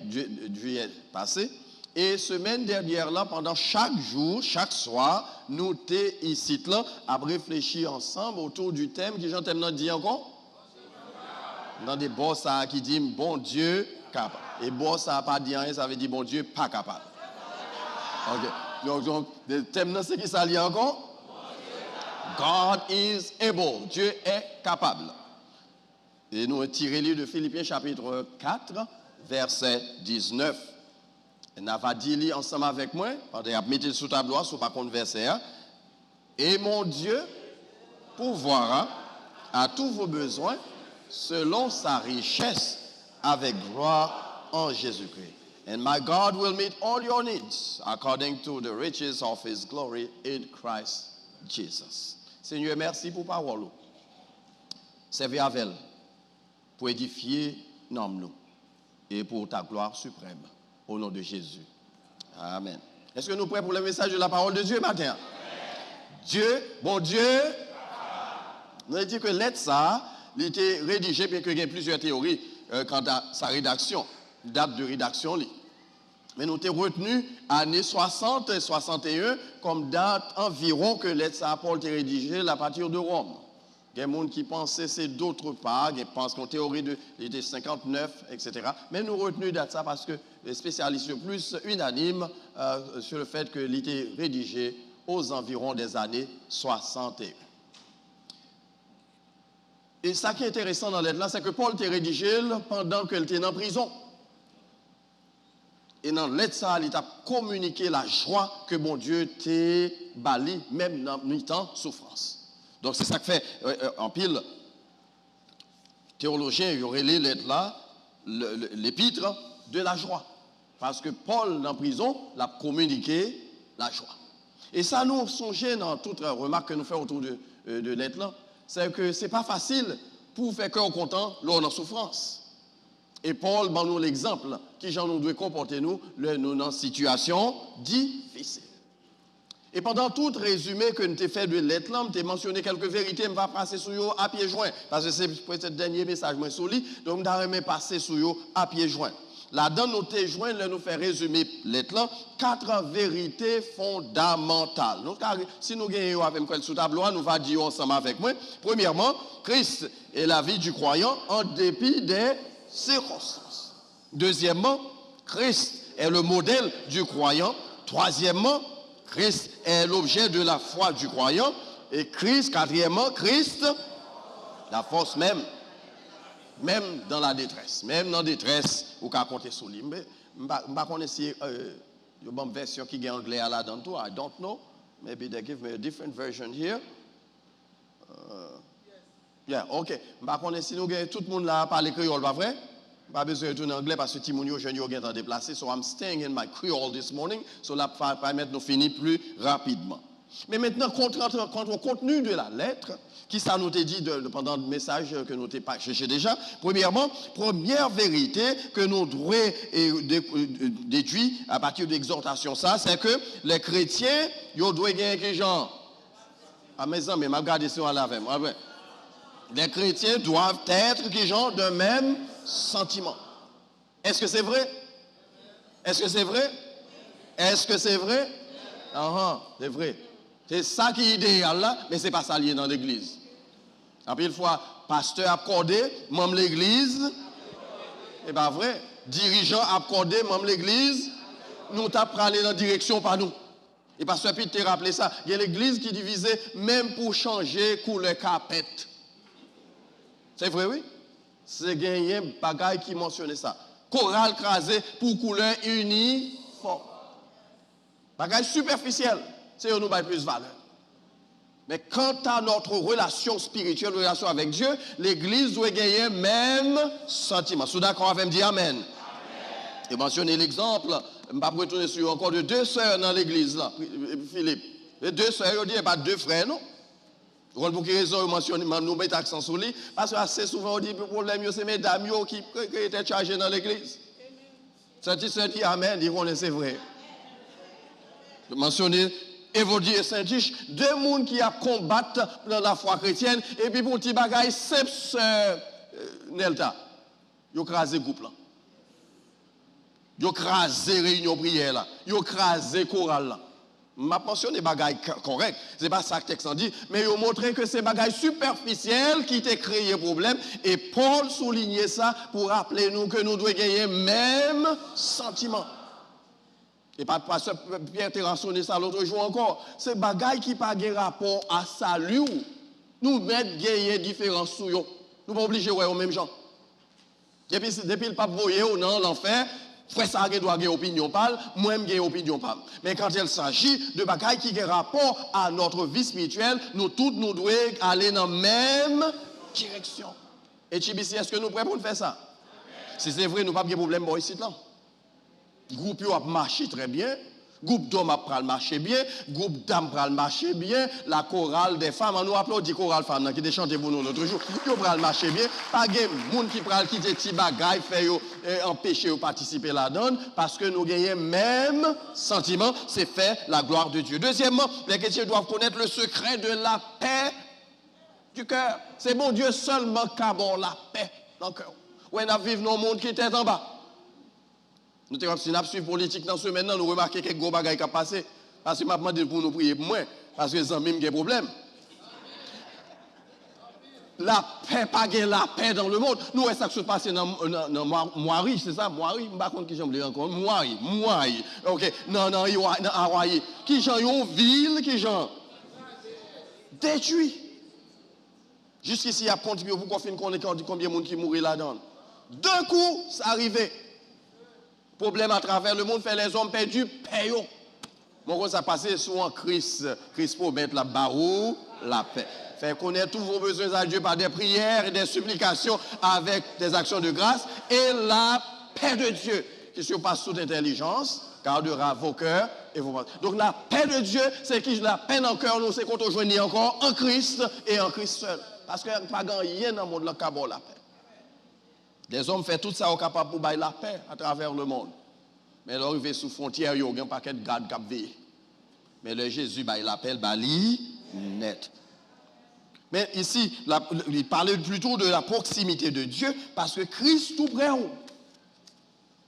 juillet passé. Et semaine dernière, là, pendant chaque jour, chaque soir, nous t'es ici, là, à réfléchir ensemble autour du thème qui j'entends maintenant dire encore. Dans des boss qui disent bon Dieu capable. Et boss ça pas dit rien, ça veut dire bon Dieu pas capable. Ok. Donc le thème c'est qui ça lit encore? God is able. Dieu est capable. Et nous tirons de Philippiens chapitre 4, verset 19. Et nous avons dit ensemble avec moi, pendant que vous mettez sous tableau, sous par contre verset. Et mon Dieu pourvoira à tous vos besoins selon sa richesse avec gloire en Jésus-Christ. And my God will meet all your needs according to the riches of his glory in Christ Jesus. Seigneur, merci pour parole. Servez avec elle pour édifier nous et pour ta gloire suprême. Au nom de Jésus. Amen. Est-ce que nous sommes prêts pour le message de la parole de Dieu matin? Amen. Dieu, bon Dieu, nous avons dit que lettre ça, il était rédigé, bien qu'il y ait plusieurs théories quant à sa rédaction, date de rédaction. Mais nous avons retenu années 60 et 61 comme date environ que lettre ça, Paul était rédigé à partir de Rome. Il y a des gens qui pensaient c'est d'autre part, qui pensent qu'en théorie de l'été 59, etc. Mais nous retenons date ça parce que les spécialistes sont plus unanimes sur le fait que l'été rédigé aux environs des années 61. Et ça qui est intéressant dans lettre là, c'est que Paul était rédigé pendant qu'il était en prison. Et dans lettre ça, il a communiqué la joie que mon Dieu t'a bali, même dans le temps souffrance. Donc c'est ça que fait en pile théologien, il y aurait les lettres là, l'épître de la joie. Parce que Paul, en prison, l'a communiqué la joie. Et ça nous songeait dans toute remarque que nous faisons autour de lettres là, c'est que ce n'est pas facile pour faire cœur content lors de la souffrance. Et Paul, ben, nous l'exemple qui nous doit comporter nous dans une situation difficile. Et pendant tout résumé que nous avons fait de lettres, nous avons mentionné quelques vérités, je vais passer sur eux à pieds joints. Parce que c'est peut-être le dernier message que je lis, donc je vais passer sur eux à pieds joints. Là-dedans, nous avons joint, nous fait résumer lettres, 4 vérités fondamentales. Donc, si nous gagnons avec moi sous tableau, nous allons dire ensemble avec moi. Premièrement, Christ est la vie du croyant en dépit des circonstances. Deuxièmement, Christ est le modèle du croyant. Troisièmement, Christ est l'objet de la foi du croyant. Et Christ, quatrièmement, Christ, la force même dans la détresse. Même dans la détresse, vous pouvez compter sur lui. Je ne sais pas si il y a une version qui est en anglais là-dedans. I don't know. Maybe they give me a different version here. Yeah, ok. Je ne sais pas si nous avons tout le monde là parler créole, pas vrai? Pas besoin de tourner en anglais parce que Timounio, je suis en déplacé. So I'm staying in my Creole this morning. So là, ça va permettre de finir plus rapidement. Mais maintenant, quant au contenu de la lettre, qui ça nous a dit pendant le message que nous avons cherché déjà. Premièrement, première vérité que nous devons déduire à partir de l'exhortation, ça, c'est que les chrétiens, ils doivent gagner quel genre? À mes amis, je regarde si on l'a avec moi. Les chrétiens doivent être quel genre de même sentiment. Est-ce que c'est vrai? Est-ce que c'est vrai? Est-ce que c'est vrai? C'est vrai. C'est ça qui est idéal là, mais ce n'est pas ça lié dans l'église. Après une fois, pasteur accordé, membre de l'église, c'est pas vrai. Dirigeant accordé, membre de l'église, nous t'apprenons aller dans la direction par nous. Et pasteur Pete t'a rappelé ça. Il y a l'église qui est divisée même pour changer couleur carpette. C'est vrai, oui? C'est gagné un bagage qui mentionnait ça. Chorale crasé pour couleur uniforme. Bagage superficiel. C'est nous qui plus valeur. Mais quant à notre relation spirituelle, relation avec Dieu, l'église doit gagner même sentiment. Si vous êtes d'accord avec me dire Amen. Amen. Et mentionner l'exemple, je ne vais pas retourner sur encore de 2 sœurs dans l'église là, Philippe. Les 2 sœurs, on dit pas 2 frères, non? Pour quelle raison mentionner, nous mettons accent sur lui? Parce que assez souvent on dit que le problème, c'est mesdames qui étaient chargées dans l'église. Saint-Tice dit Amen, dit qu'on c'est vrai. Je mentionner Évodie et Saint-Tiche, 2 personnes qui a combattu dans la foi chrétienne, et puis pour petit bagaille, c'est Nelta. Ils ont crasé le groupe là. Ils ont crasé réunion prière là. Ils ont crasé chorale là. Je mentionne des bagailles corrects. Ce n'est pas ça que le texte en dit. Mais ils ont montré que c'est des bagailles superficielles qui t'ont créé problème. Et Paul soulignait ça pour rappeler nous que nous devons gagner même sentiment. Et pas pasteur Pierre t'a rançonné ça l'autre jour encore. C'est des bagailles qui n'ont pas de rapport à salut. Nous mettons gagner différence sous eux. Nous ne sommes pas obligés de voir aux mêmes gens. Depuis le pape voyait dans l'enfer, frère ça doit avoir opinion parle, moi-même j'ai opinion parle. Mais quand il s'agit de bagailles qui ont rapport à notre vie spirituelle, nous tous nous devons aller dans la même direction. Et Tibissi, est-ce que nous sommes prêts pour faire ça? Si c'est vrai, nous n'avons pas de problème pour ici là. Groupe a marché très bien. Groupe d'hommes a marché bien, groupe dames a marché bien, la chorale des femmes, on nous applaudit chorale femmes qui ont chanté pour nous l'autre jour, ils ont marché bien, pas de monde qui pral quitter ti bagay fait empêcher de participer là-dedans parce que nous gagnons même sentiment, c'est fait la gloire de Dieu. Deuxièmement, les chrétiens doivent connaître le secret de la paix du cœur. C'est bon Dieu seulement qui a la paix dans le cœur. Ouais, nous vivons dans un monde qui est en bas. Nous avons suivi politique dans ce maintenant, nous remarquons quelques gros bagages qui ont passé. Parce que je demandé pour nous prier pour moi, parce que les amis ont des problèmes. La paix, pas la paix dans le monde. Nous, ça qui se passe dans Moiri, c'est ça? Moiri, je ne sais pas qui j'aime encore. Moiri. Ok, non, Hawaï. Qui j'en une ville, qui j'en détruit. Jusqu'ici, il y a contribué pour qu'on finisse combien de monde qui mourit là-dedans. D'un coup, c'est arrivé. Problème à travers le monde, fait les hommes perdus, payons. Mon ça passé souvent Christ pour mettre la barreau, la paix. Fait connaître tous vos besoins à Dieu par des prières et des supplications avec des actions de grâce et la paix de Dieu qui surpasse toute intelligence gardera vos cœurs et vos pensées. Donc la paix de Dieu, c'est qui la paix dans le cœur, nous c'est qu'on te joignit encore en Christ et en Christ seul. Parce qu'il n'y a pas rien dans le monde qui a la paix. Les hommes font tout ça au capable pour bailler la paix à travers le monde. Mais leur arrivé sous frontière, il y a un paquet de gardes qui veillent. Mais le Jésus baille la paix, bali net. Mais ici, il parlait plutôt de la proximité de Dieu parce que Christ tout près.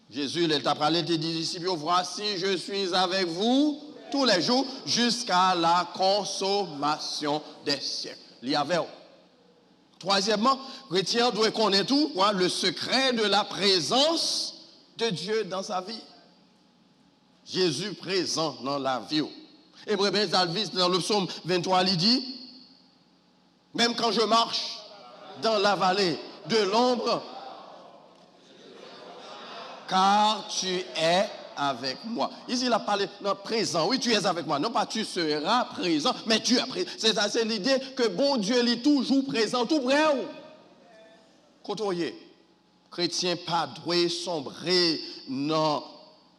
Jésus, il t'a parlé des disciples, voici, je suis avec vous tous les jours jusqu'à la consommation des siècles. Il y avait. Troisièmement, le chrétien doit connaître tout, le secret de la présence de Dieu dans sa vie. Jésus présent dans la vie. Et dans le psaume 23, il dit, même quand je marche dans la vallée de l'ombre, car tu es avec moi. Ici, il a parlé de présent. Oui, tu es avec moi. Non pas tu seras présent, mais tu es présent. C'est l'idée que bon Dieu est toujours présent, tout près. Côtoyer. Chrétien pas doué, sombrer dans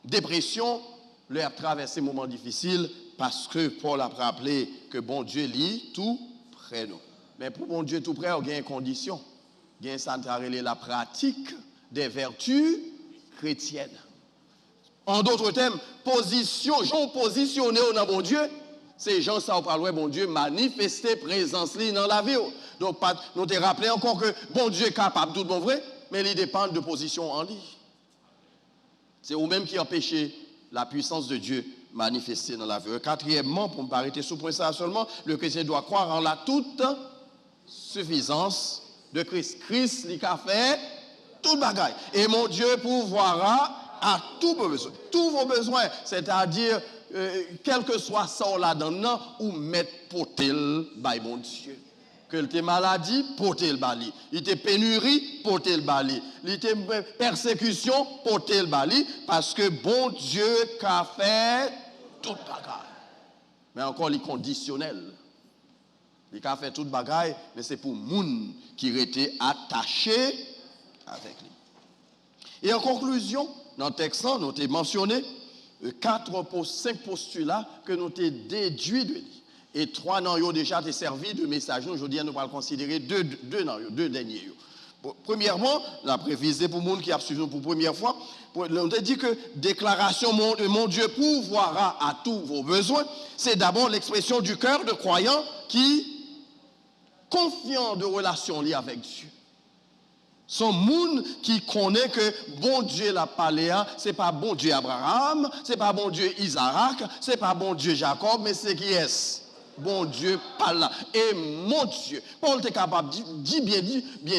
dépression, leur a traversé un moment difficile parce que Paul a rappelé que bon Dieu lit tout près de nous. Mais pour bon Dieu tout près, il y a une condition. Il y a la pratique des vertus chrétiennes. En d'autres termes, gens positionnés dans bon Dieu, c'est gens ça parle bon Dieu manifester présence dans la vie. Donc nous te rappelé encore que bon Dieu est capable tout bon vrai, mais il dépend de position en lui. C'est vous-même qui empêchez la puissance de Dieu manifestée dans la vie. Quatrièmement, pour me arrêter sous point ça seulement, le chrétien doit croire en la toute suffisance de Christ. Christ, il a fait toute bagaille. Et mon Dieu pourvoira à tous vos besoins. Tous vos besoins, c'est-à-dire, quel que soit ça là-dedans, ou mettre potel, by mon Dieu. Que tes maladies, porter le bali. Il était pénurie, porter le bali. Il était persécution, porter le bali. Parce que bon Dieu a fait toute bagaille. Mais encore, il est conditionnel. Il a fait toute bagaille, mais c'est pour moun qui était attaché avec lui. Et en conclusion, dans le texte, nous avons mentionné 5 postulats que nous avons déduits de lui. Et 3 n'ont déjà servi de message. Aujourd'hui, nous allons considérer 2 derniers. Premièrement, la prévisée pour les gens qui a suivi pour la première fois, on a dit que déclaration mon Dieu pourvoira à tous vos besoins, c'est d'abord l'expression du cœur de croyant qui confiant de relation liée avec Dieu. Son monde qui connaît que bon Dieu l'a parlé, c'est pas bon Dieu Abraham, c'est pas bon Dieu Isaac, c'est pas bon Dieu Jacob, mais c'est qui est? Bon Dieu parle là. Et mon Dieu. Paul est capable bien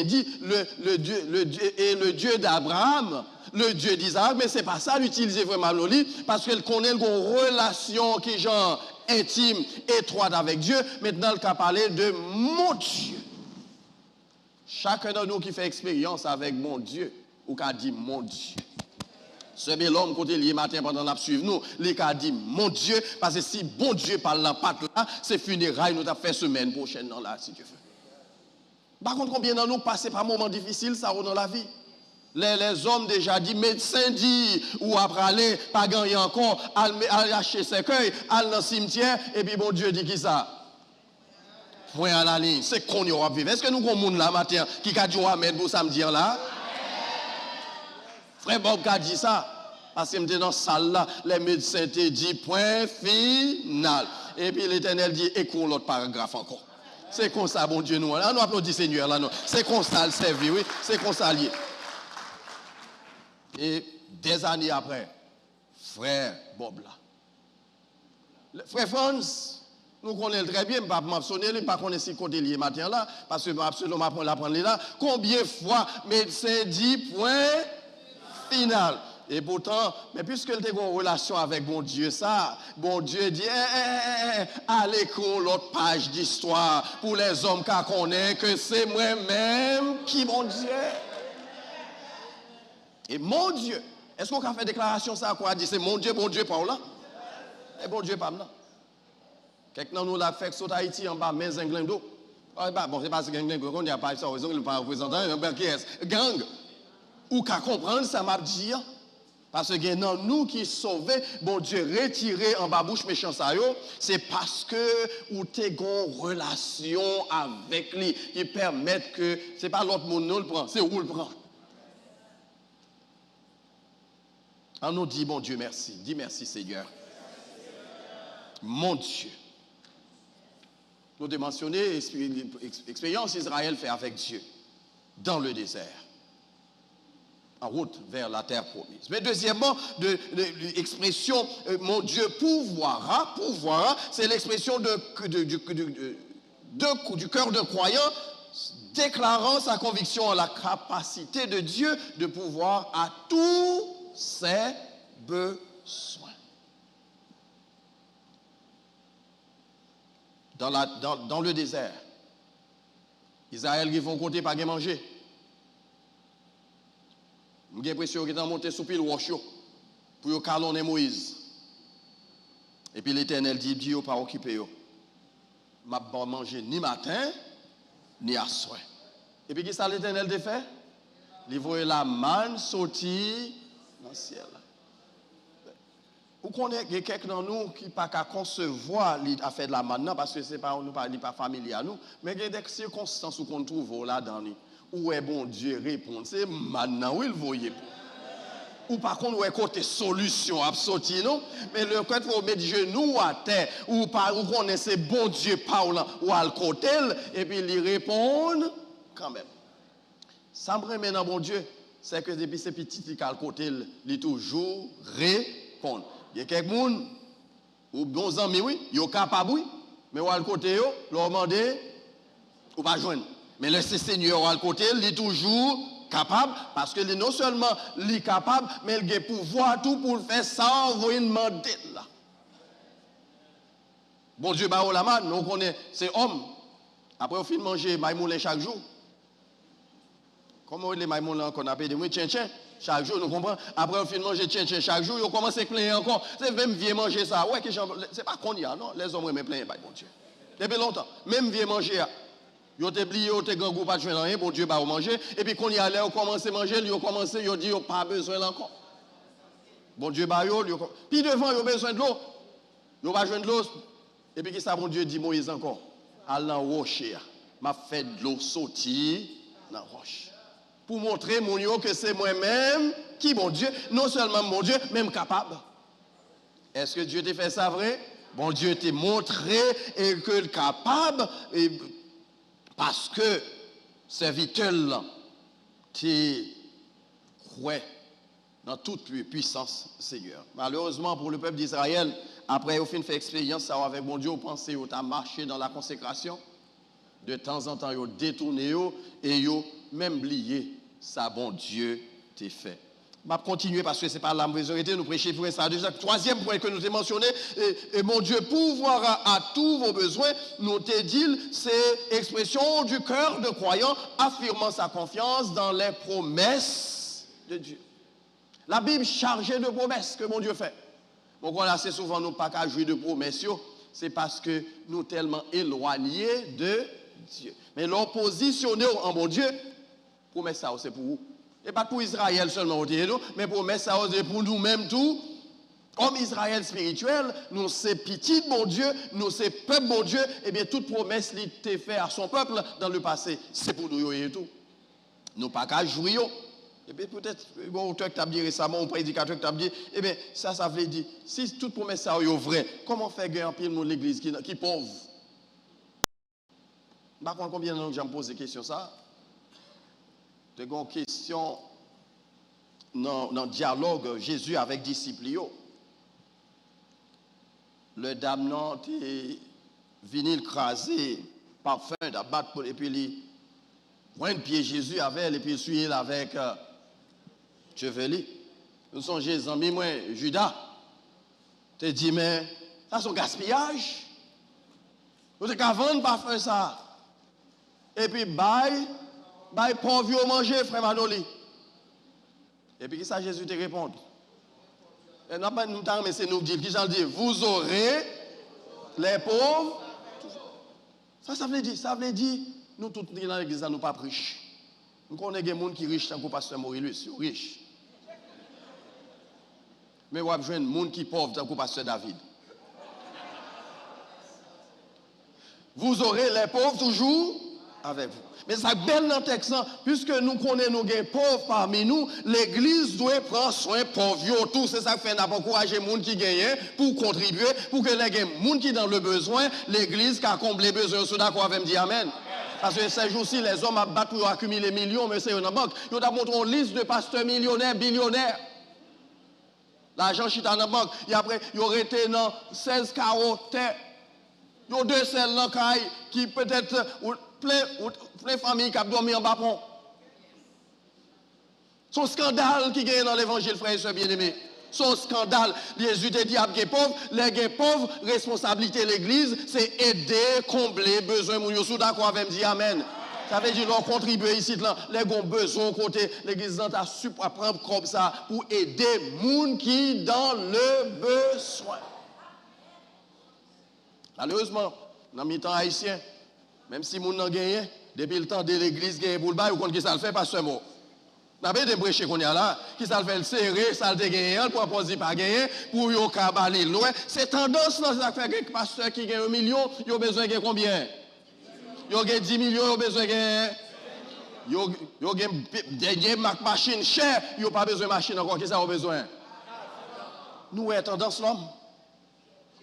dit, le Dieu d'Abraham, le Dieu d'Isaac, mais c'est pas ça l'utiliser vraiment l'oli, parce qu'elle connaît une relation qui est genre intime, étroite avec Dieu. Maintenant, elle a parlé de mon Dieu. Chacun de nous qui fait expérience avec mon Dieu, ou qui a dit mon Dieu. Ce bel homme, côté lié matin pendant la suivre nous, il a dit mon Dieu, parce que si bon Dieu parle la patte là, c'est funérailles, nous avons fait semaine prochaine dans là, si Dieu veut. Par contre, combien de nous passent par moments difficiles, ça, dans la vie? Les hommes déjà dit, médecin dit, ou après aller, pas gagner encore, aller acheter ses cueils, aller dans le cimetière, et puis bon Dieu dit qui ça? Point à la ligne, c'est qu'on y aura vivre. Est-ce que nous avons un monde là matin qui a dit Amen pour samedi là? Frère Bob a dit ça. Parce que j'étais dans la salle là, les médecins te dit point final. Et puis l'Éternel dit écoute l'autre paragraphe encore. C'est comme ça, bon Dieu, nous. Là, nous applaudissons Seigneur là, non. C'est comme ça le servir, oui. C'est comme ça lié. Et des années après, frère Bob là. Frère Franz. Nous connaissons très bien, je ne vais pas sonner, je ne pas connaître si côté lié matin là, parce que absolument apprendre là. Combien de fois médecin dit point final? Et pourtant, mais puisque tu as une relation avec bon Dieu, ça, bon Dieu dit, allez écrire l'autre page d'histoire pour les hommes qui connaissent que c'est moi-même qui mon Dieu. Et mon Dieu, est-ce qu'on a fait déclaration ça, quoi, dit c'est mon Dieu, pas là? Et bon Dieu, pas là. Quelqu'un nous l'a fait sur Haïti en bas, mais un glando. Bon, c'est parce que on n'y a pas ça, ils ne pas représentant, qui est gang. Ou qu'à comprendre, ça m'a dit, parce que non, nous qui sauvés, bon Dieu, retiré en bas bouche méchant ça, c'est parce que ou t'es en relation avec lui, qui permettent que, c'est pas l'autre monde nous le prend, c'est où le prend. On nous dit, bon Dieu, merci. Dis merci, Seigneur. Mon Dieu. Nous avons mentionné l'expérience qu'Israël fait avec Dieu dans le désert, en route vers la terre promise. Mais deuxièmement, l'expression mon Dieu pourvoira, c'est l'expression du cœur de croyant déclarant sa conviction en la capacité de Dieu de pouvoir à tous ses besoins. Dans le désert, Israël qui vont compter pas manger. J'ai l'impression qu'ils ont monté sous pile roche pour calonner Moïse. Et puis l'Éternel dit, Dieu pas occupé. Je ne vais pas manger ni matin, ni à soir. Et puis qu'est-ce que l'Éternel a fait? Il voit la manne sortir dans le ciel. Vous connaissez quelqu'un dans nous qui n'a pas qu'à concevoir l'affaire de la manne, parce que ce n'est pas, pas familier à nous, mais il y a des circonstances où on trouve là-dedans. Où est bon Dieu répond? C'est maintenant où il voyait. Ou par contre, où est côté solution à sortir, non? Mais le fait faut mettre genoux à terre, ou connaissez bon Dieu parlant, ou à le côté, et puis il répond quand même. Ça me remet dans bon Dieu, c'est que depuis ces petits qui à le côté, il toujours répond. Il y a quelqu'un, ou bons amis, oui, ils sont capables, oui, mais ou à le côté, leur demander, ou pas joindre. Mais le Seigneur à le côté, il est toujours capable, parce que non seulement il est capable, mais il a le pouvoir tout pour le faire sans vous demander là. Bon Dieu, bah, la main, nous connaissons, c'est homme. Après, on finit de manger maïmoulin chaque jour. Comment les maïmoulins qu'on appelle des tchin-tchin, chaque jour, nous comprenons. Après, on finit de manger tchin-tchin chaque jour, ils commencent à plaindre encore. C'est même vieux manger ça. Ouais, c'est pas qu'on y a, non? Les hommes aiment plaindre, bon Dieu. Depuis longtemps, même vieux manger. Yo te plié, yo te gangou pas de rien, bon Dieu va manger. Et puis quand il y a l'air, on commence à manger, yo commence, yo dit, yo pas besoin encore. Bon Dieu va yo, puis devant, yo besoin de l'eau. Yo va joindre de l'eau. Et puis qui ça, bon Dieu dit Moïse encore? Allez dans roche, m'a fait de l'eau sortir dans la roche. Pour montrer mon yo que c'est moi-même qui, bon Dieu, non seulement mon Dieu, même capable. Est-ce que Dieu t'a fait ça vrai? Bon Dieu t'a montré et que capable. Parce que serviteur tu crois dans toute puissance, Seigneur. Malheureusement, pour le peuple d'Israël, après au fin fait expérience ça avec mon Dieu, pensez au t'a marché dans la consécration. De temps en temps, ils ont détourné et ils ont même oublié ça, bon Dieu t'a fait. Je vais continuer parce que ce n'est pas la majorité, nous prêchons pour ça. Déjà, troisième point que nous avons mentionné, et mon Dieu pourvoir à tous vos besoins, nous t'ai dit, c'est expression du cœur de croyant, affirmant sa confiance dans les promesses de Dieu. La Bible chargée de promesses que mon Dieu fait. Bon, voilà, assez souvent, nous pas qu'à jouer de promesses, c'est parce que nous sommes tellement éloignés de Dieu. Mais l'oppositionner en mon Dieu, promesse ça, c'est pour vous. Et pas pour Israël seulement, mais promesse ça, c'est pour nous-mêmes tout. Comme Israël spirituel, nous c'est petit mon Dieu, nous c'est peuple mon Dieu, et bien toute promesse qu'il a fait à son peuple dans le passé, c'est pour nous et tout. Nous pas qu'à jouer. Et bien peut-être, bon, auteur qui t'a dit récemment, un prédicateur qui t'a dit, eh bien ça veut dire, si toute promesse ça est vraie, comment faire gagner un pile dans l'église qui est pauvre? Par contre, combien de gens j'ai posé question ça? De une question dans le dialogue Jésus avec disciples. Le damnant est venu craser parfum d'abattre et puis il prend un pied Jésus avec elle et puis il suit avec chevelu. Nous sommes les amis, moi, Judas. Tu dis, mais ça c'est un gaspillage. Nous n'avons qu'à vendre parfum ça. Et puis, bye pauvre manger, frère Manoli. Et puis, qui ça Jésus te répond? Et non, pas nous, mais c'est nous dire, qui j'en dis, vous aurez les pauvres. Ça veut dire, nous tous dans l'église, nous pas riches. Nous connaissons des gens qui sont riches tant que pasteur Maurice, ils sont riches. Mais vous avez besoin de gens qui sont pauvres tant que pasteur David. Vous aurez les pauvres toujours avec vous. Mais ça belle dans le texte, puisque nous connaissons nos pauvres parmi nous, l'église doit prendre soin pauvres tout. C'est ça que fait n'a pas encourager les gens qui gagnent pour contribuer, pour que les gens qui sont dans le besoin, l'église qui a comblé les besoins, sont d'accord avec me dire Amen. Parce que ces jours-ci, les hommes battent pour accumuler des millions, mais c'est une banque. Ils ont montré une liste de pasteurs millionnaires, billionnaires. L'argent chita dans la banque. Et après, ils auraient été dans 16 carreaux terre. Il y a deux selles dans la qui peut-être plein de familles qui ont dormi en bas pont. C'est un scandale qui gagne dans l'évangile, frères et sœurs bien-aimés. C'est un scandale. Jésus te dit à les pauvres, les pauvres, responsabilité de l'église, c'est aider, combler besoin. Vous êtes d'accord avec me dire Amen. Ça veut dire qu'on contribue ici, les gens ont besoin côté l'église a su prendre comme ça pour aider les gens qui dans le besoin. Malheureusement, dans le temps haïtien, même si les gens n'ont gagné, depuis le temps de l'église gagne pour le bail, ou qu'on qui ça le fait pas seulement. N'a pas des brèches qu'on y a là, qui ça le fait le serrer, ça le gagner, pour poser pas gagner, pour yo cabaler loin. C'est tendance là, ça fait que pasteur qui gagne 1 million, il a besoin de combien? Il a 10 millions, il a besoin de il a dernier machine chère, il n'a pas besoin de machine encore, qui ça a besoin? Nous avons tendance là.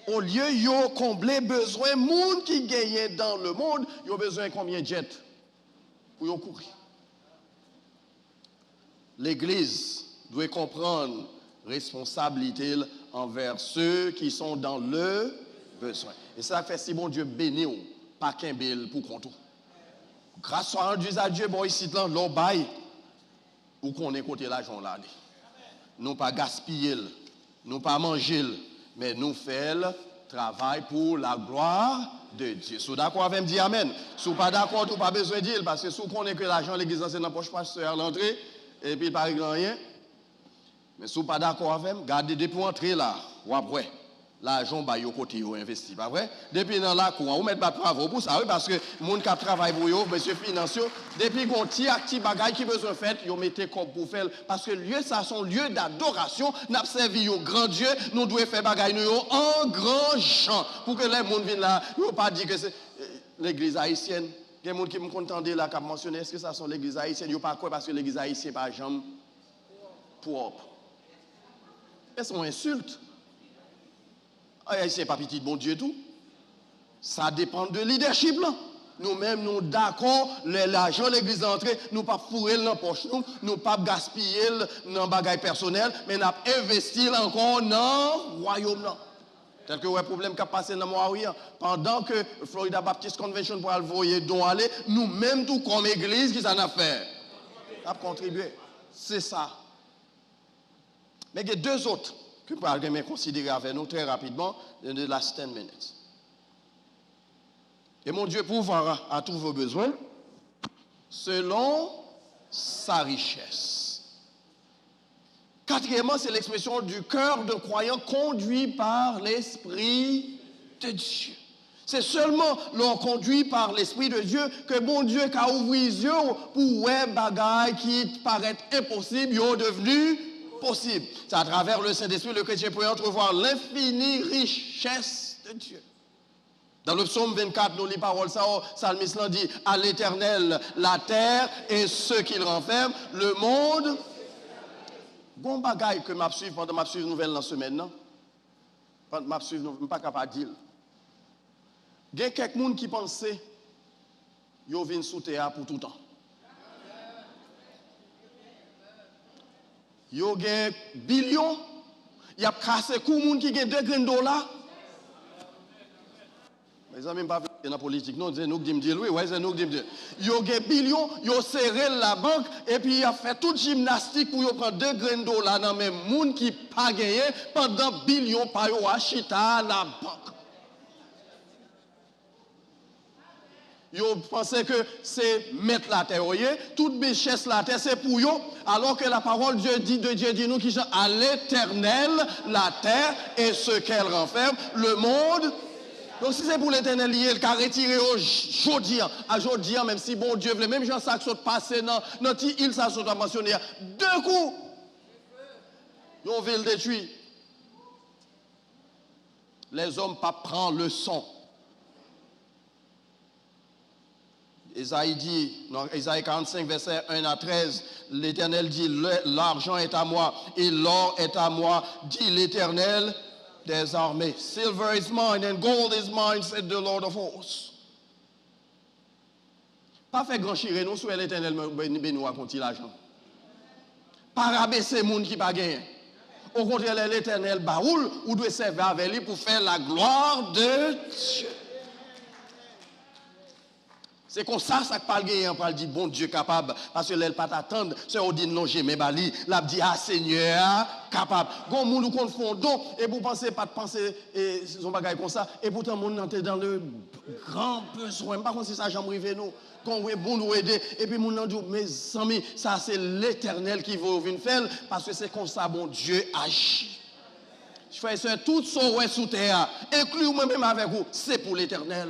Au lieu de combler besoin, les gens qui gagnent dans le monde, ils ont besoin de combien de jets pour courir. L'Église doit comprendre responsabilité envers ceux qui sont dans le besoin. Et ça fait si bon Dieu bénit, pas qu'un bel pour compte. Grâce à Dieu, bon ici, l'on baille, ou qu'on ait côté l'argent là. Nous pas gaspiller, nous pas manger, mais nous faisons le travail pour la gloire de Dieu. Si vous êtes d'accord avec me dire Amen. Si vous n'êtes pas d'accord, vous n'avez pas besoin de dire, parce que si vous connaissez que l'argent, l'église, c'est dans la poche pasteur à l'entrée, et puis il ne paraît rien. Mais si vous n'êtes pas d'accord avec moi, gardez depuis entrer là, ou après, l'argent, bah, au côté, vous investi, pas vrai? Depuis dans la cour, vous mettez pas de travaux pour ça, oui, parce que les gens qui travaillent pour vous, monsieur financier, depuis qu'on tire petit bagage qui besoin faire, vous mettez comme pour faire, parce que lieu, ça sont lieu d'adoration, nous avons servi au grand Dieu, nous devons faire bagage nous en grand champ, pour que les gens viennent là, ils ne pas dire que c'est l'église haïtienne. Il y a des gens qui me contentent là, qui mentionné, est-ce que ça sont l'église haïtienne? Ils ne pas quoi parce que l'église haïtienne n'est pas jamais propre. C'est une insulte. Haïtien n'est pas petit bon Dieu tout. Ça dépend de leadership là. Nous-mêmes, nous d'accord, l'argent de l'église entrée, nous pas fourrer dans la poche, nous pas gaspiller dans les bagages personnels, mais nous investir encore dans le royaume. Tel que le problème qui a passé dans Moaria, pendant que Florida Baptist Convention pour envoyer don aller, nous-mêmes, tout comme église, qui s'en a fait, a contribué. C'est ça. Mais il y a deux autres que je vais considérer avec nous très rapidement, dans les last 10 minutes. Et mon Dieu pourvoira à tous vos besoins selon sa richesse. Quatrièmement, c'est l'expression du cœur de croyant conduit par l'Esprit de Dieu. C'est seulement l'on conduit par l'Esprit de Dieu que mon Dieu a ouvert les yeux pour voir des bagailles qui paraissent impossibles, ils sont devenus possibles. C'est à travers le Saint-Esprit que le chrétien peut entrevoir l'infinie richesse de Dieu. Dans le psaume 24, nous lisons parole ça, psalmiste dit à l'Éternel la terre et ce qu'il renferme, le monde. Bon bagaille que m'a suivre pendant m'a suivre nouvelle dans semaine non. Pendant m'a suivre pas capable dire. Il y a quelques monde qui pensaient yo vinn sous terre pour tout temps. Yo gen billion, y a cassé coup monde qui gen 2 $. Mes amis, pas dans la politique, non, c'est nous qui disons oui, ouais, c'est nous qui disons. Yo gen billion, yo serré la banque, et puis il a fait toute gymnastique pour yo prendre 2 $, dans même monde qui pas gagné pendant billion par yo achita la banque. Yo pensait que c'est mettre la terre, voyez, toute richesse la terre, c'est pour yo, alors que la parole de Dieu dit nous qui sont à l'Éternel, la terre et ce qu'elle renferme, le monde. Donc si c'est pour l'Éternel lié, il a retiré aujourd'hui, à aujourd'hui, même si bon Dieu voulait, même Jean ça qui sont passés dans notre île, ça sont mentionné, 2 coups, ils veulent le détruire. Les hommes pas prennent le son. Isaïe dit, dans Isaïe 45, verset 1 à 13, l'Éternel dit, l'argent est à moi et l'or est à moi, dit l'Éternel des armées. Silver is mine and gold is mine, said the Lord of hosts. Pas fait grand chiré, nous, sur l'Éternel, nous raconter l'argent. Pas rabaisser les gens qui pas gagné. Au contraire, l'Éternel baoul, ou doit servir avec lui pour faire la gloire de Dieu. C'est comme ça que parle gagnant, parle dit bon Dieu capable parce que l'elle pas t'attendre, c'est on dit non j'ai mes bali, l'a dit ah Seigneur capable. Gon monde nous confondons et vous pensez pas de penser et son bagage comme ça et pourtant monde entre dans le grand besoin, pas comme si ça jamais arrivé nous. Qu'on ouais bon nous aider et puis monde dit mes amis, ça c'est l'Éternel qui va venir faire parce que c'est comme ça bon Dieu agit. Frères et sœurs, tout son ouais sous terre, inclus moi-même avec vous, c'est pour l'Éternel.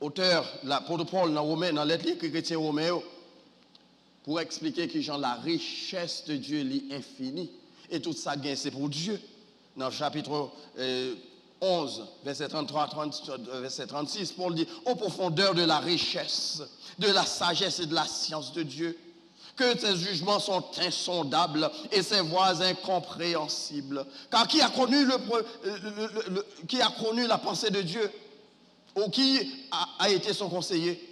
Auteur, l'apôtre Paul dans Romains, dans l'être écrit chrétien romain, pour expliquer que genre, la richesse de Dieu est infinie. Et tout ça, c'est pour Dieu. Dans le chapitre 11, verset 33, verset 36, Paul dit, aux profondeurs de la richesse, de la sagesse et de la science de Dieu, que ses jugements sont insondables et ses voies incompréhensibles. Car qui a connu la pensée de Dieu? Ou qui a été son conseiller?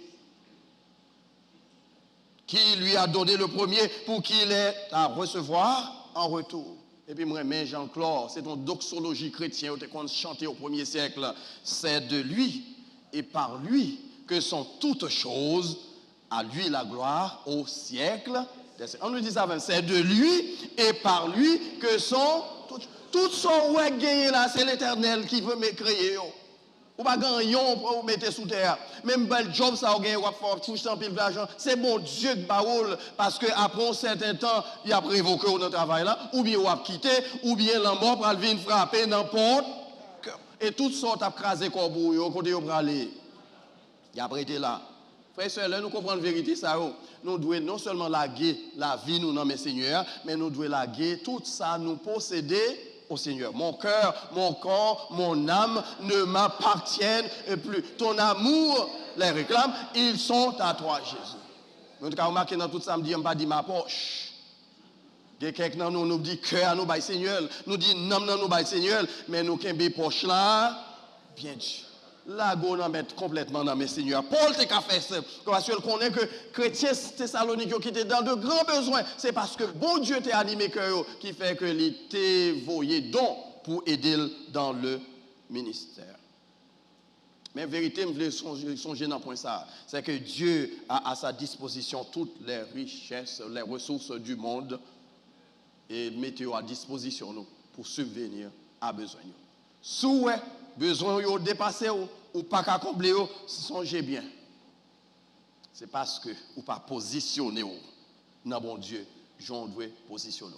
Qui lui a donné le premier pour qu'il ait à recevoir en retour? Et puis moi, Jean-Claude, c'est une doxologie chrétienne qu'on chantait au 1er siècle. C'est de lui et par lui que sont toutes choses, à lui la gloire au siècle. On nous dit ça même, c'est de lui et par lui que sont toutes son ouais gagné là, c'est l'Éternel qui veut me créer. Ou pas gagner pour mettre sous terre. Même bel job ça ou gagner ou faire toucher un pile d'argent, c'est bon Dieu qui baoule parce que après un certain temps, il a prévoqué notre travail là, ou bien ou a quitté, ou bien la mort pour venir frapper n'importe et toutes sortes à craser corbeau yo côté yo aller. Il a prêté là. Frère sœur, là nous comprenons la vérité ça nous devons non seulement laguer la vie nous dans mes seigneurs, mais nous devons laguer tout ça nous posséder au Seigneur. Mon cœur, mon corps, mon âme ne m'appartiennent plus. Ton amour les réclame, ils sont à toi, Jésus. Nous avons remarqué dans tout ça, je ne pas dit ma poche. Il y a quelqu'un nous dit cœur nous bail Seigneur, nous dit non nous bail Seigneur, mais nous qu'un poche là, bien Dieu. là, on va mettre complètement dans mes seigneurs. Paul t'a fait ça. Parce qu'il connaît que chrétiens Thessaloniques qui étaient dans de grands besoins, c'est parce que bon Dieu t'a animé cœur qui fait que l'été voyé don pour aider dans le ministère. Mais en vérité, je veux songer dans point ça. C'est que Dieu a à sa disposition toutes les richesses, les ressources du monde et mettez à disposition nous pour subvenir à besoin. Souhait, besoin de dépasser ou pas qu'à combler, songez bien. C'est parce que ou pas positionner dans bon Dieu, j'en dois positionner.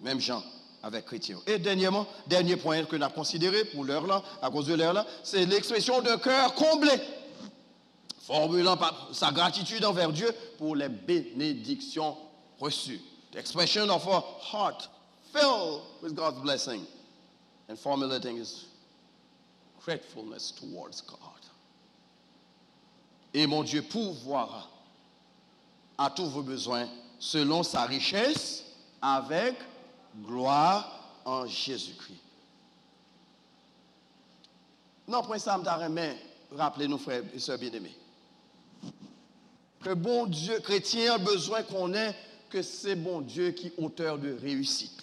Même Jean avec chrétien. Et dernier point que nous avons considéré pour l'heure là, à cause de l'heure là, c'est l'expression de cœur comblé, formulant sa gratitude envers Dieu pour les bénédictions reçues. The expression of a heart filled with God's blessing and formulating his gratefulness towards God. Et mon Dieu pourvoira à tous vos besoins selon sa richesse avec gloire en Jésus-Christ. Non, point ça, je rappelez-nous, frères et sœurs bien-aimés, que bon Dieu, chrétien, a besoin qu'on ait que c'est bon Dieu qui est auteur de réussite.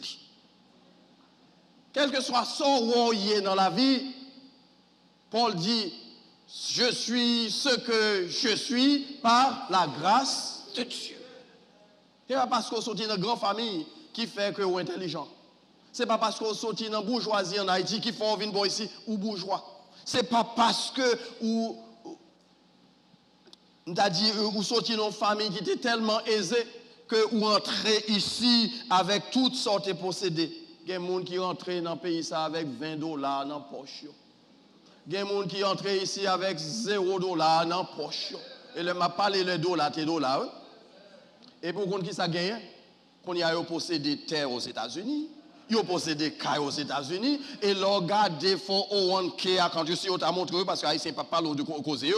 Quel que soit son où il est dans la vie, Paul dit, je suis ce que je suis par la grâce de Dieu. Ce n'est pas parce qu'on sortit dans une grande famille qui fait que vous êtes intelligent. Ce n'est pas parce qu'on sortit dans la bourgeoisie en Haïti qui font venir ici ou bourgeois. Ce n'est pas parce que vous sortez dans une famille qui était tellement aisée que vous entrez ici avec toutes sortes de possédés. Il y a des gens qui rentrent dans le pays ça avec $20 dans la poche. Il y a des gens qui rentrent ici avec $0 dans la poche. Et je m'a parlé de dollars, tes dollars. Et pour qu'on qui ça gagne, qu'on y a possédé terre aux États-Unis, ils ont possédé cailles aux États-Unis, et leur garde des fonds au 1K quand je suis au montré parce que Haïtien pas parler de causer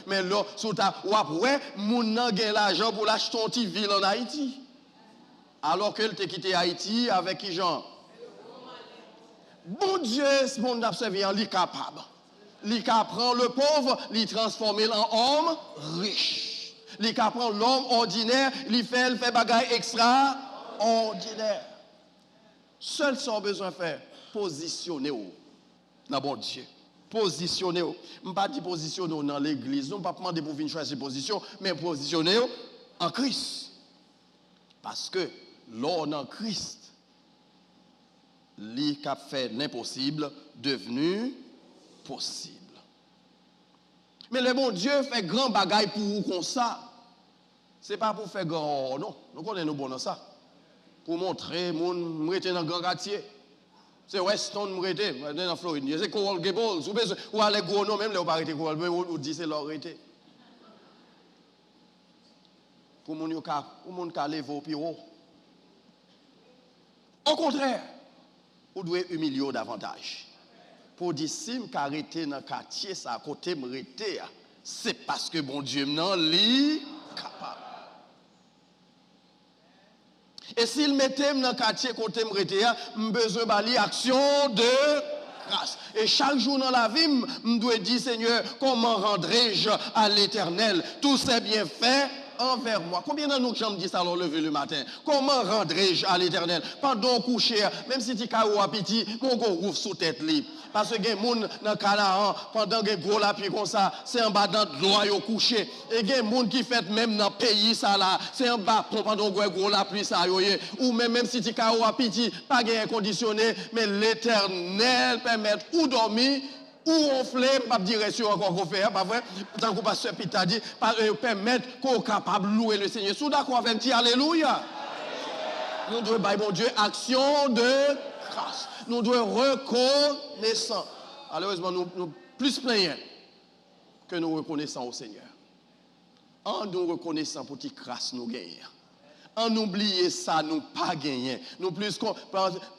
mais là sous ta ouais moun nan gen l'argent pour l'acheter une petite ville en Haïti. Alors qu'elle t'a quitté Haïti avec qui genre bon Dieu, ce monde a servi en li capable. Li prend le pauvre, li transformer en homme riche. Li prend l'homme ordinaire, li fait bagaille extraordinaire. Seul ce qu'on a besoin de faire, positionner-vous dans bon Dieu. Positionnez-vous. Je ne pas dire positionner dans l'église, non pas demander pour venir choisir position, mais positionnez-vous en Christ. Parce que l'on en Christ, lui qui a fait l'impossible devenu possible. Mais le bon Dieu fait grand bagaille pour vous comme ça. Ce n'est pas pour faire grand, non. Nous connaissons bon dans ça. Pour montrer, mon m'rete dans grand quartier. C'est Weston m'rete, dans Floride. C'est Coral Gables, ou aller gros non même là on pas arrêter Coral, ou dit c'est leur arrêter. Pour mon yo ka, pour mon ka lever au piro. Au contraire, vous devez humilier davantage. Pour dire si m'arrêter dans quartier ça à côté m'rete, c'est parce que bon Dieu m'en li capable. Et s'il mettait dans le quartier côté m'rete, j'ai besoin de action de grâce. Et chaque jour dans la vie, je dois dire Seigneur, comment rendrai-je à l'Éternel tous ces bienfaits envers moi? Combien de nous j'aime dire ça alors lever le matin? Comment rendrai-je à l'Éternel? Pendant coucher, même si tu as un petit, mon gros rouvre sous tête libre. Parce que les gens dans Canaan, pendant que gros la pluie comme ça, c'est en bas dans l'eau au coucher. Et les gens qui fait même dans le pays ça là, c'est en bas pendant que gros la pluie ça ou même si tu as un petit, pas de conditionné, mais l'Éternel permet ou dormir ou on flemme, pas de direction encore qu'on fait, pas vrai? Tant que pasteur Peter a dit, permettre qu'on soit capable de louer le Seigneur. Sous d'accord avec dire Alléluia. Nous devons, bon Dieu, action de grâce. Nous devons reconnaissant. Malheureusement, nous plus plaignons que nous reconnaissons au Seigneur. En nous reconnaissant pour cette grâce nous gagnons. En oublier ça, nous pas gagner. Nous plus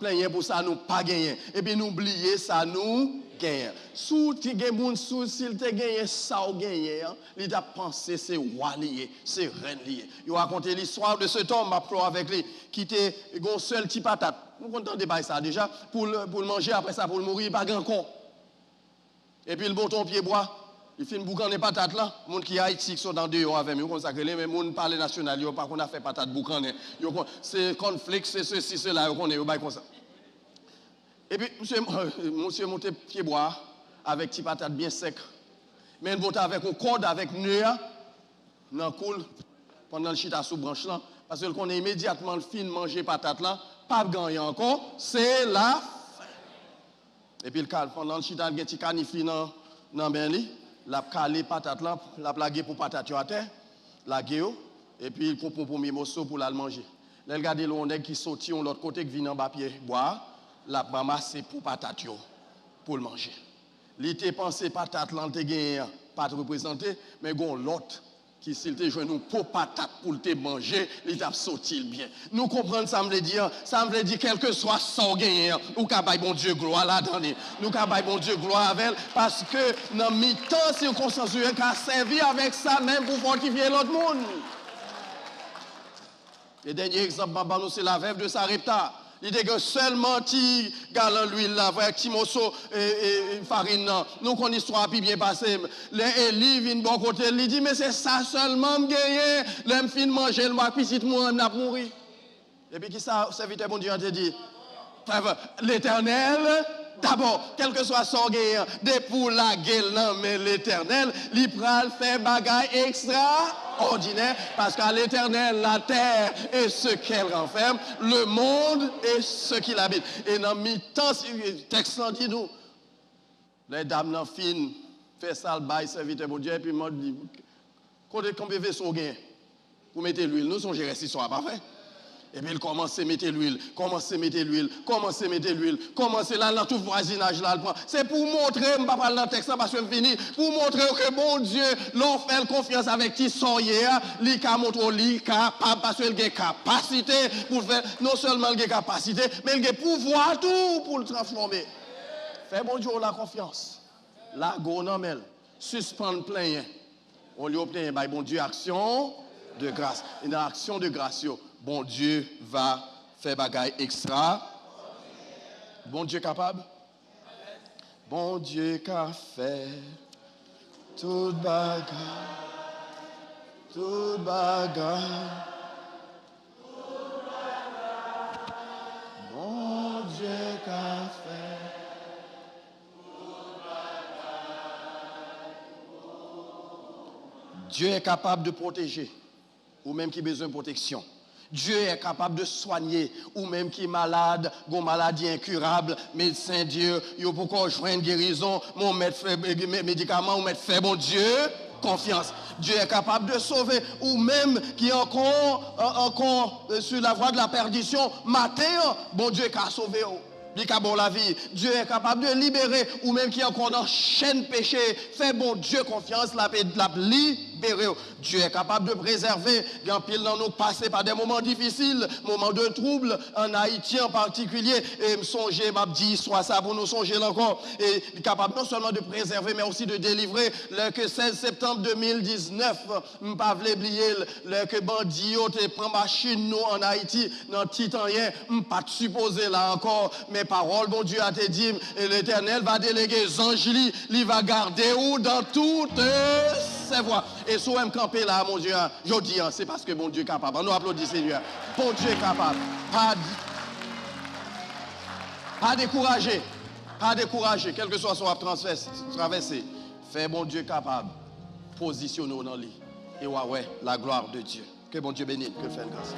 plaignons pour ça, nous pas gagner. Et puis nous oublier ça, nous gagnons. Sous ti gen moun sous s'il te gagné ça ou gagné, il a pensé c'est roi lié, c'est reine lié. Il raconte l'histoire de cet homme avec lui qui était un seul petit patate. Nous comptons débat ça déjà pour le manger après ça pour le mourir pas grand corps. Et puis le bouton pied bois. Il fait une boucan de patates là. Les gens qui Haïti sont dans deux avec nous, consacrés, mais les gens parlent national, ils pas qu'on a fait patate boucan. C'est conflit, c'est ceci, cela, ils connaissent comme ça. Et puis, monsieur monté pied bois avec des patates bien secs. Mais il avec un code, avec nœud, dans le cool, pendant le chita sous branche là. Parce que qu'on est immédiatement le fin manger patate là, pas gagner encore, c'est la fin. Et puis pendant le chita, il y a un petit canifli dans le la calé patate là, la plagué pour patate à terre, la guéo, et puis il comprend pour mes morceaux pour la manger. Là, regardez le qui sortit de l'autre côté qui vient en bas pied boire, la ramassé pour patate pour le manger. Il était pensé patate là, il pas représenté, mais gon l'autre qui s'il te joint nous pour patate pour te manger, il t'a sorti bien. Nous comprenons ça me dire, quel que soit son gain, ou qu'a bail bon Dieu gloire là-dedans. Nous qu'a bail bon Dieu gloire avec elle parce que dans mi-temps circonstances qu'a servi avec ça même pour fortifier l'autre monde. Le dernier exemple nous c'est la veuve de Sarepta. Il dit que seulement ti galant l'huile là avec ti morceau et farine là. Nous connaissons l'histoire puis bien passé. Les Élie vient bon côté, il dit mais c'est ça seulement me gagner, l'aime fin manger le moi petit moi n'a mourir. Et puis qui ça serviteur bon Dieu a dit l'Éternel d'abord, quel que soit son gain, de pour la gueule mais l'Éternel, il pral fait bagaille extraordinaire parce qu'à l'Éternel la terre et ce qu'elle renferme, le monde et ce qu'il habite. Et dans mi-temps, le texte dit nous, les dames dans fin fait ça le bail serviteur bon Dieu et puis m'a dit combien de vaisseaux gain pour mettre l'huile, nous sommes gérés si soir pas vrai. Et puis il commence à mettre l'huile, commence à mettre là dans tout voisinage là. C'est pour montrer, je ne vais pas parler dans le texte parce que je finis, pour montrer que bon Dieu, l'on fait confiance avec qui soyez, il a montré qu'il est capable parce qu'il a capacité pour faire, non seulement il a capacité, mais il a pouvoir tout pour le transformer. Fais bon Dieu la confiance. La go non mais suspendre plein. On lui obtient bon Dieu action de grâce. Une action de grâce. Bon Dieu va faire bagaille extra. Bon Dieu capable. Bon Dieu qui a fait toute bagaille. Toute bagaille. Bon Dieu qui a fait. Dieu est capable de protéger, ou même qui a besoin de protection. Dieu est capable de soigner, ou même qui est malade, une maladie incurable, médecin Dieu, il faut qu'on joigne guérison, mon médicament, ou mettre fait bon Dieu, confiance. Dieu est capable de sauver, ou même qui est encore sur la voie de la perdition, matin, bon Dieu qui a sauvé. Il a bon la vie. Dieu est capable de libérer, ou même qui est encore dans chaîne péché, fait bon Dieu confiance, la libérer. Dieu est capable de préserver. Quand pile dans nous passer par des moments difficiles, moments de trouble, en Haïti en particulier, et me songer, m'a dit, soit ça pour nous songer encore. Et il est capable non seulement de préserver, mais aussi de délivrer. Le 16 septembre 2019, je ne pas oublier, le que bandit te prend machine nous en Haïti, dans Titanien, je ne pas supposer là encore, mais parole, bon Dieu a te dit, et l'Éternel va déléguer anges, il va garder où dans toutes ses voies. Et si on camper là, mon Dieu, je dis, c'est parce que bon Dieu est capable. On nous applaudit, Seigneur. Bon Dieu est capable. Pas décourager. Pas décourager, quel que soit son traversé. Fais bon Dieu capable. Positionnons dans lui. Et ouais, la gloire de Dieu. Que bon Dieu bénisse, que fait grâce.